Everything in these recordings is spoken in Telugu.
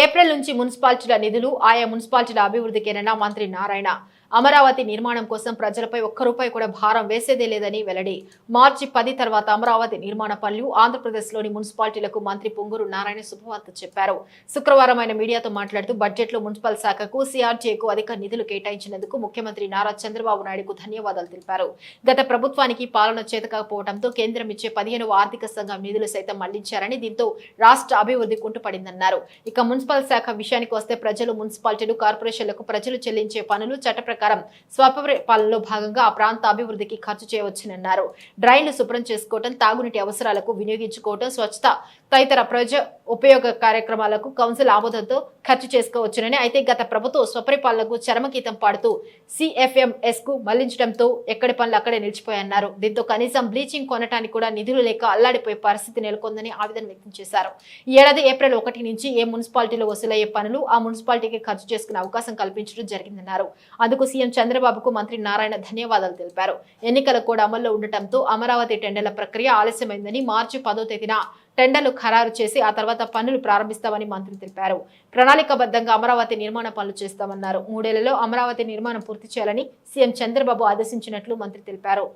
ఏప్రిల్ నుంచి మున్సిపాలిటీల నిధులు ఆయా మున్సిపాలిటీల అభివృద్ధికేనన్న మంత్రి నారాయణ. అమరావతి నిర్మాణం కోసం ప్రజలపై ఒక్క రూపాయి కూడా భారం వేసేదే లేదని వెల్లడి. మార్చి 10 తర్వాత అమరావతి నిర్మాణ పనులు ఆంధ్రప్రదేశ్లోని మున్సిపాలిటీలకు మంత్రి పొంగూరు నారాయణ శుభవార్త చెప్పారు. శుక్రవారం ఆయన మీడియాతో మాట్లాడుతూ బడ్జెట్లో మున్సిపల్ శాఖకు సిఆర్జేకు అధిక నిధులు కేటాయించినందుకు ముఖ్యమంత్రి నారా చంద్రబాబు నాయుడుకు ధన్యవాదాలు తెలిపారు. గత ప్రభుత్వానికి పాలన చేతకాకపోవడంతో కేంద్రం ఇచ్చే 15వ ఆర్థిక సంఘం నిధులు సైతం మళ్లించారని, దీంతో రాష్ట్ర అభివృద్ధి కుంటుపడిందన్నారు. ఇక మున్సిపల్ శాఖ విషయానికి వస్తే ప్రజలు, మున్సిపాలిటీలు, కార్పొరేషన్లకు ప్రజలు చెల్లించే పనులు చట్ట ప్రకారం స్వపరిపాలనలో భాగంగా ఆ ప్రాంత అభివృద్ధికి ఖర్చు చేయవచ్చునన్నారు. డ్రైన్లు శుభ్రం చేసుకోవడం, తాగునీటి అవసరాలకు వినియోగించుకోవడం, స్వచ్ఛత తదితర ప్రజా ఉపయోగ కార్యక్రమాలకు కౌన్సిల్ ఆమోదంతో ఖర్చు చేసుకోవచ్చునని, అయితే గత ప్రభుత్వం స్వపరిపాలనకు చరమగీతం పాడుతూ సిఎఫ్ఎంఎస్ కు మళ్లించడంతో ఎక్కడి పనులు అక్కడే నిలిచిపోయన్నారు. దీంతో కనీసం బ్లీచింగ్ కొనటానికి కూడా నిధులు లేక అల్లాడిపోయే పరిస్థితి నెలకొందని ఆవేదన వ్యక్తం చేశారు. ఈ ఏడాది ఏప్రిల్ 1 నుంచి ఏ మున్సిపాలిటీలో వసూలయ్యే పనులు ఆ మున్సిపాలిటీకి ఖర్చు చేసుకునే అవకాశం కల్పించడం జరిగిందన్నారు. అందుకు సీఎం చంద్రబాబుకు మంత్రి నారాయణ ధన్యవాదాలు తెలిపారు. ఎన్నికల కూడా అమల్లో ఉండటంతో అమరావతి టెండర్ల ప్రక్రియ ఆలస్యమైందని, మార్చి 10వ తేదీన టెండర్లు ఖరారు చేసి ఆ తర్వాత పనులు ప్రారంభిస్తామని మంత్రి తెలిపారు. ప్రణాళికాబద్ధంగా అమరావతి నిర్మాణ పనులు చేస్తామన్నారు. 3 ఏళ్లలో అమరావతి నిర్మాణం పూర్తి చేయాలని సీఎం చంద్రబాబు ఆదేశించినట్లు మంత్రి తెలిపారు.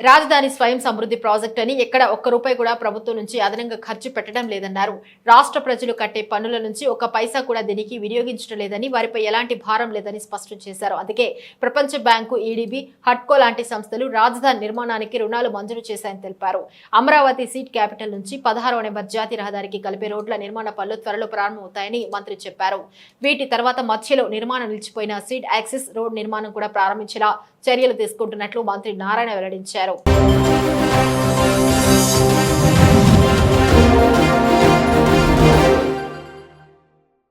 రాజధాని స్వయం సమృద్ధి ప్రాజెక్టు అని ఎక్కడ ఒక్క రూపాయి కూడా ప్రభుత్వం నుంచి అదనంగా ఖర్చు పెట్టడం లేదన్నారు. రాష్ట్ర ప్రజలు కట్టే పన్నుల నుంచి ఒక్క పైసా కూడా దీనికి వినియోగించడం లేదని, వారిపై ఎలాంటి భారం లేదని స్పష్టం చేశారు. అందుకే ప్రపంచ బ్యాంకు, ఈడీబీ, హడ్కో లాంటి సంస్థలు రాజధాని నిర్మాణానికి రుణాలు మంజూరు చేశాయని తెలిపారు. అమరావతి సీట్ క్యాపిటల్ నుంచి 16వ నెంబర్ జాతీయ రహదారికి కలిపే రోడ్ల నిర్మాణ పనులు త్వరలో ప్రారంభమవుతాయని మంత్రి చెప్పారు. వీటి తర్వాత మధ్యలో నిర్మాణం నిలిచిపోయిన సీడ్ యాక్సిస్ రోడ్ నిర్మాణం కూడా ప్రారంభించేలా చర్యలు తీసుకుంటున్నట్లు మంత్రి నారాయణ వెల్లడించారు.